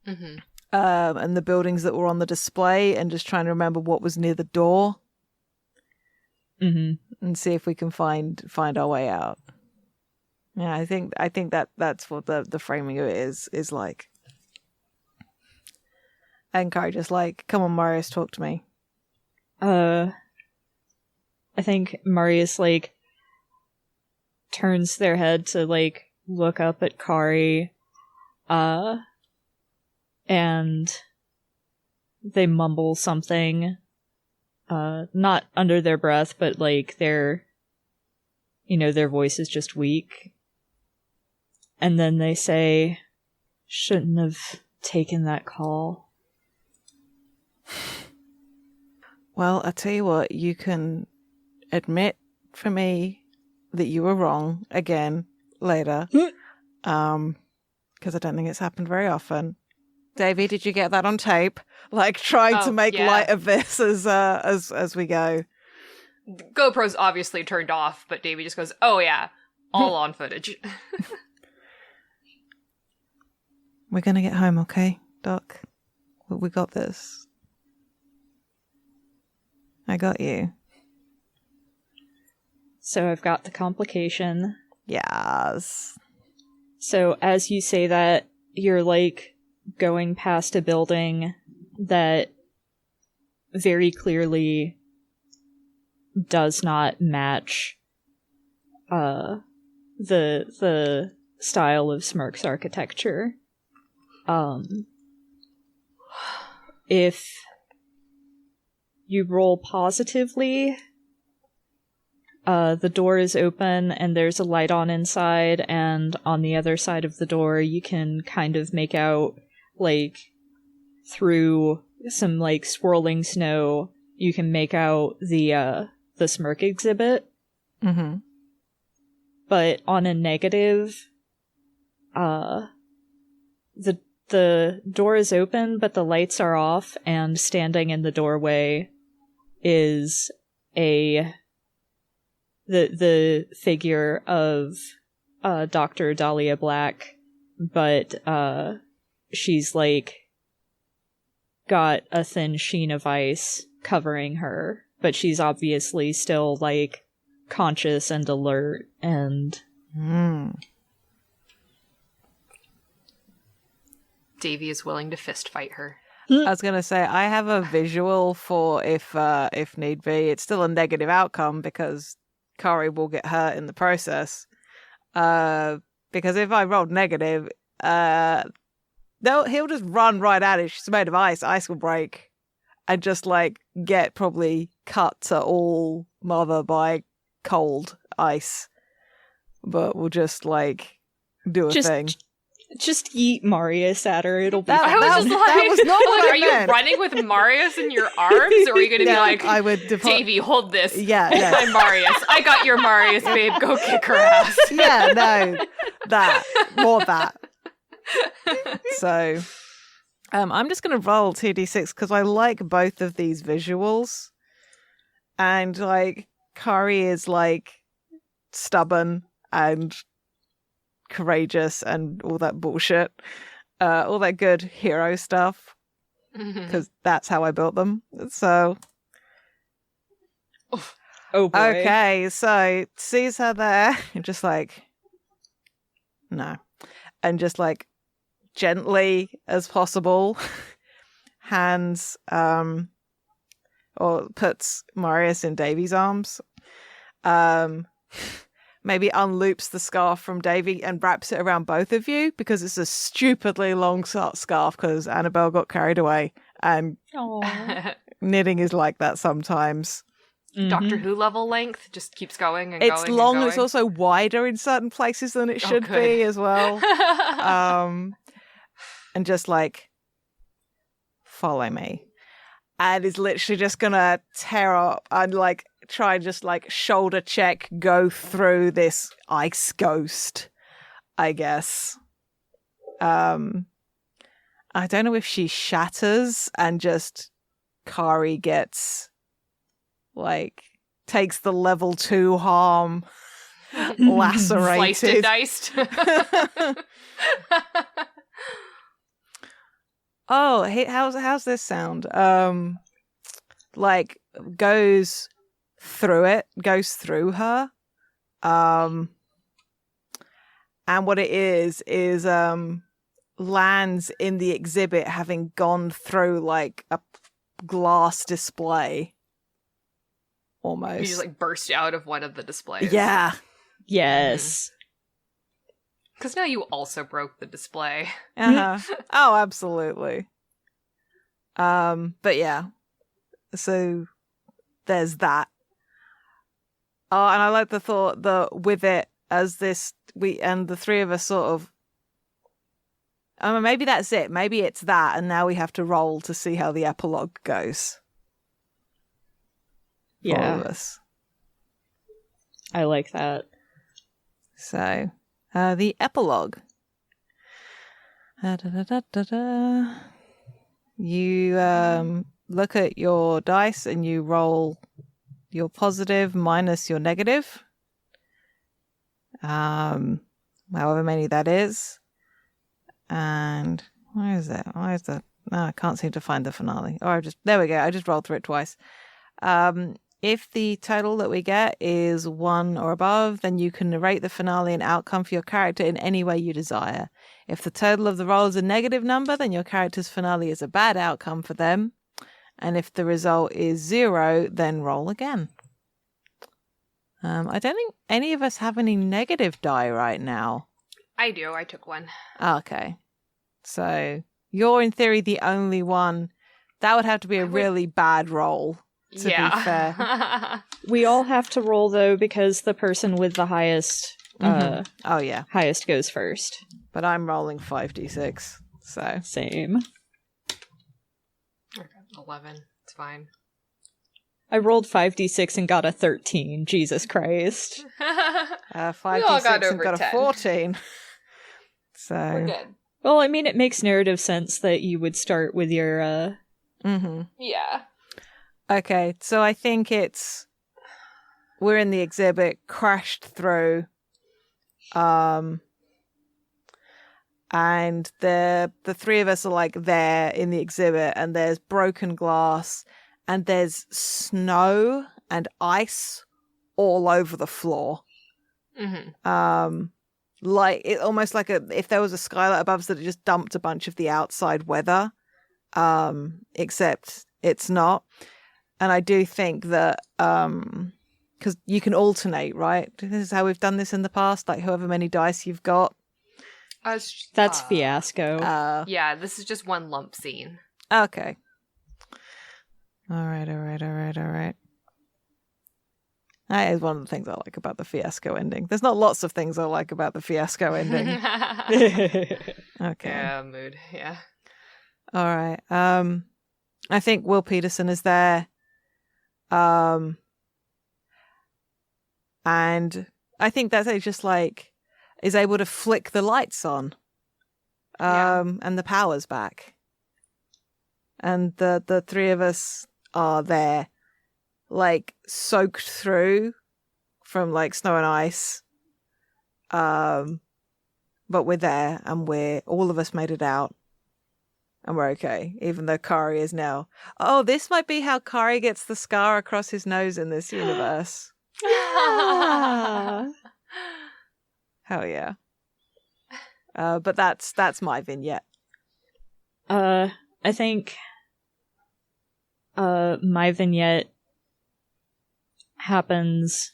Mm-hmm. And the buildings that were on the display, and just trying to remember what was near the door. Mm-hmm. And see if we can find our way out. Yeah, I think that's what the framing of it is like. And Kari just like, come on, Marius, talk to me. I think Marius like turns their head to like look up at Kari, and they mumble something, not under their breath, but like their voice is just weak. And then they say, shouldn't have taken that call. Well, I'll tell you what, you can admit for me that you were wrong again later. Because I don't think it's happened very often. Davey, did you get that on tape? Like trying to make light of this as we go. GoPro's obviously turned off, but Davey just goes, oh yeah, all on footage. We're gonna get home, okay, Doc? We got this. I got you. So I've got the complication. Yes. So as you say that, you're like going past a building that very clearly does not match the style of Smirk's architecture. If you roll positively, the door is open and there's a light on inside, and on the other side of the door you can kind of make out, like, through some, like, swirling snow, you can make out the Smirk exhibit. Mm-hmm. But on a negative, the door is open, but the lights are off, and standing in the doorway is the figure of Dr. Dahlia Black, but she's like got a thin sheen of ice covering her, but she's obviously still like conscious and alert and Davey is willing to fist fight her. I was gonna say I have a visual for if need be. It's still a negative outcome because Kari will get hurt in the process. Because if I rolled negative, he'll just run right at it. She's made of ice. Ice will break, and just like get probably cut to all mother by cold ice. But we'll just like do a thing. Just yeet Marius at her. It'll be that fine. was not what I are meant. You running with Marius in your arms, or are you going to be like, I would Davey, hold this. Yeah, I'm Marius. I got your Marius, babe. Go kick her ass. Yeah, no, more that. So, I'm just going to roll 2d6 because I like both of these visuals, and like Kari is like stubborn and courageous and all that bullshit, all that good hero stuff, because that's how I built them. So oh boy. Okay, so sees her there and just like no, and just like gently as possible hands or puts Marius in Davey's arms, maybe unloops the scarf from Davey and wraps it around both of you because it's a stupidly long scarf because Annabelle got carried away and Knitting is like that sometimes. Doctor Who level length just keeps going and It's going long. and going. It's also wider in certain places than it should be as well. And just like, follow me. And is literally just gonna tear up and like try and just like shoulder check, go through this ice ghost, I guess. I don't know if she shatters and just Kari gets like takes the level 2 harm, lacerated, sliced and diced. Oh, hey, how's this sound? Like goes through her. And what it is lands in the exhibit having gone through like a glass display. Almost. You just like burst out of one of the displays. Yeah. Yes. Because now you also broke the display. Uh-huh. Oh, absolutely. But yeah. So there's that. Oh, and I like the thought that with it as this and the three of us sort of maybe that's it. Maybe it's that, and now we have to roll to see how the epilogue goes. Yeah. All of us. I like that. So, the epilogue. You look at your dice and you roll your positive minus your negative. However many that is. And where is it? Why is that? No, I can't seem to find the finale. There we go. I just rolled through it twice. If the total that we get is 1 or above, then you can narrate the finale and outcome for your character in any way you desire. If the total of the roll is a negative number, then your character's finale is a bad outcome for them. And if the result is 0, then roll again. I don't think any of us have any negative die right now. I do. I took one. Okay. So you're in theory the only one. That would have to be a really bad roll. To be fair. We all have to roll though because the person with the highest highest goes first. But I'm rolling 5d6. So same. 11. It's fine. I rolled 5d6 and got a 13. Jesus Christ. 5d6 and got 10. A 14. So we're good. Well, I mean, it makes narrative sense that you would start with your Yeah. Okay, so I think we're in the exhibit, crashed through, and the three of us are like there in the exhibit, and there's broken glass, and there's snow and ice all over the floor. Like it almost like if there was a skylight above us that it just dumped a bunch of the outside weather, except it's not. And I do think that, because you can alternate, right? This is how we've done this in the past, like however many dice you've got. That's fiasco. Yeah, this is just one lump scene. Okay. All right. That is one of the things I like about the fiasco ending. There's not lots of things I like about the fiasco ending. Okay. Yeah, mood, yeah. All right. I think Will Peterson is there. And I think that's just like is able to flick the lights on. And the power's back. And the three of us are there, like soaked through from like snow and ice. But we're there and all of us made it out. And we're okay, even though Kari is now. Oh, this might be how Kari gets the scar across his nose in this universe. Yeah. Hell yeah. But that's my vignette. I think my vignette happens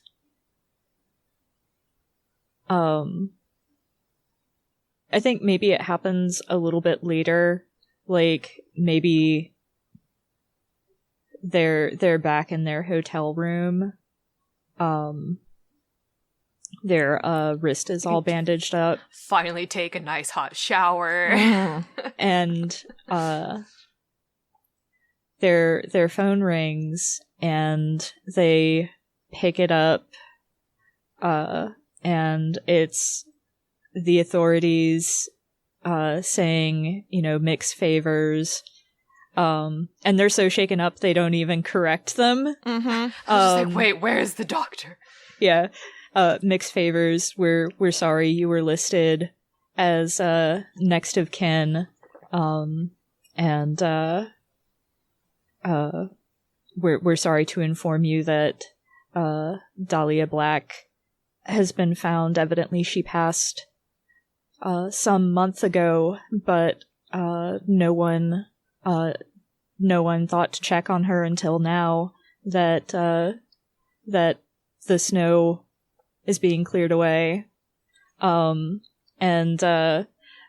I think maybe it happens a little bit later. Like, maybe they're back in their hotel room. Their wrist is all bandaged up. Finally take a nice hot shower. And their phone rings and they pick it up, and it's the authorities saying, mix favors. And they're so shaken up they don't even correct them. Mm-hmm. I was just like, wait, where's the doctor? Yeah. Mixed favors. We're sorry you were listed as next of kin. And we're sorry to inform you that Dahlia Black has been found. Evidently she passed some month ago, but no one thought to check on her until now that the snow is being cleared away. And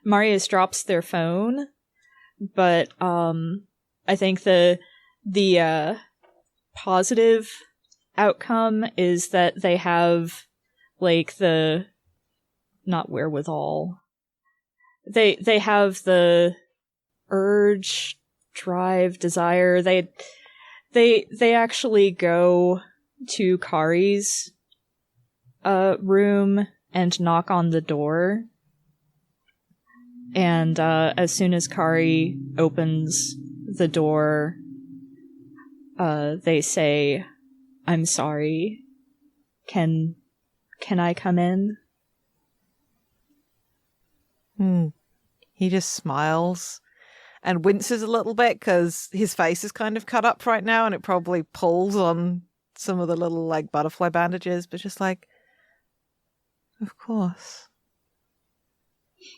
Marius drops their phone, but I think the positive outcome is that they have the not wherewithal. They have the urge, drive, desire. They actually go to Kari's room and knock on the door. And as soon as Kari opens the door, they say, "I'm sorry. Can I come in?" He just smiles and winces a little bit because his face is kind of cut up right now and it probably pulls on some of the little butterfly bandages, but just of course.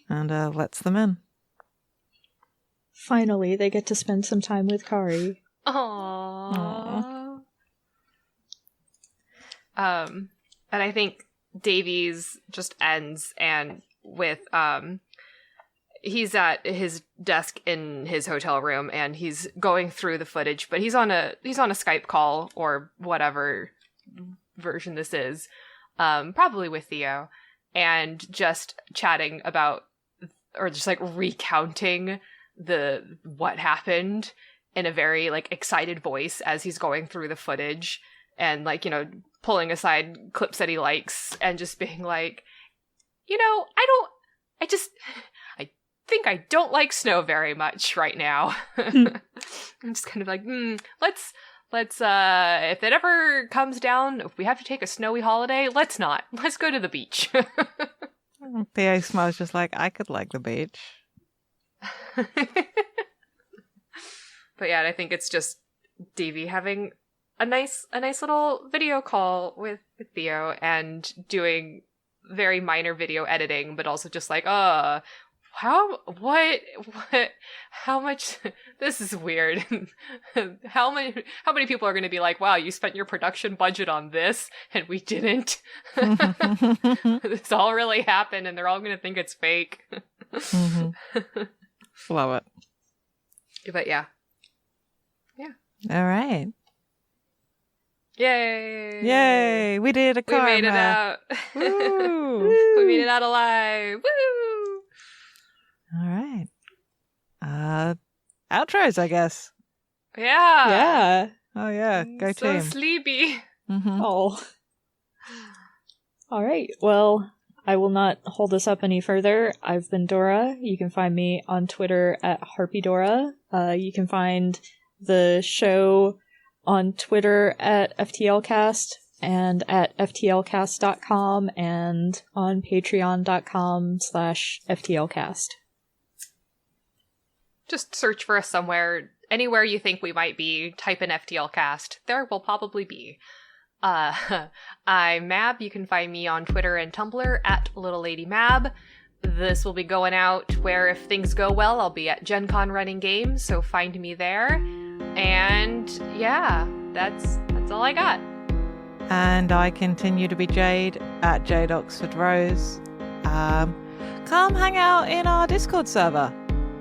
And lets them in. Finally, they get to spend some time with Kari. Aww. And I think Davey's just ends and with he's at his desk in his hotel room and he's going through the footage, but he's on a Skype call or whatever version this is, probably with Theo, and just chatting about or just recounting what happened in a very excited voice as he's going through the footage and pulling aside clips that he likes and just being I think I don't like snow very much right now. I'm just kind of let's if it ever comes down, if we have to take a snowy holiday, let's go to the beach. Theo smiles just I could like the beach. But yeah, I think it's just Davey having a nice little video call with Theo and doing very minor video editing, but also just how much, this is weird. How many people are going to be wow, you spent your production budget on this and we didn't. This all really happened and they're all going to think it's fake. Love it. But yeah. All right. Yay! We did a karma. We made it out. Woo! We made it out alive. Woo! All right. Outros, I guess. Yeah. Yeah. Oh yeah. Go so team. sleepy. Mm-hmm. Oh. All right. Well, I will not hold this up any further. I've been Dora. You can find me on Twitter at HarpyDora. You can find the show on Twitter at FTLcast and at FTLcast.com and on Patreon.com/FTLcast. Just search for us somewhere. Anywhere you think we might be, type in FTLcast. There will probably be. I'm Mab. You can find me on Twitter and Tumblr at Little Lady Mab. This will be going out where, if things go well, I'll be at Gen Con running games, so find me there. And yeah, that's all I got. And I continue to be Jade at Jade Oxford Rose. Come hang out in our Discord server.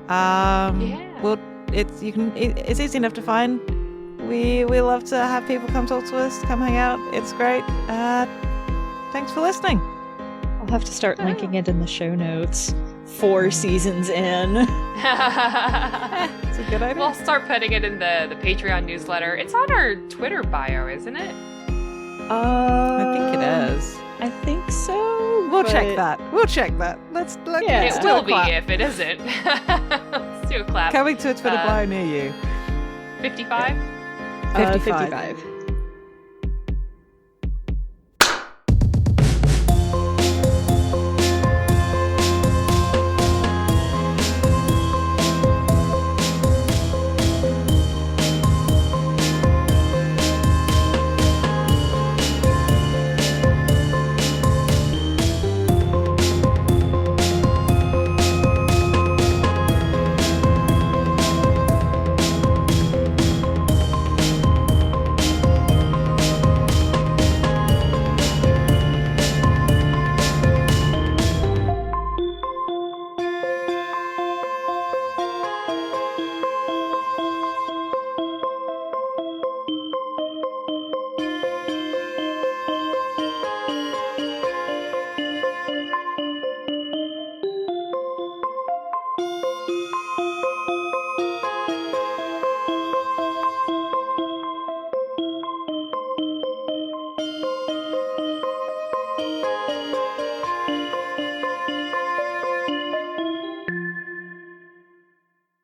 Yeah. It's easy enough to find. We love to have people come talk to us, come hang out. It's great. Thanks for listening. I'll have to start linking it in the show notes. 4 seasons in. It's a good idea. We'll start putting it in the Patreon newsletter. It's on our Twitter bio, isn't it? I think it is. I think so. We'll check that. Let's Yeah. It do will a be clap. if it isn't. Let's do a clap. Coming to a Twitter bio near you. 55? 55. 55.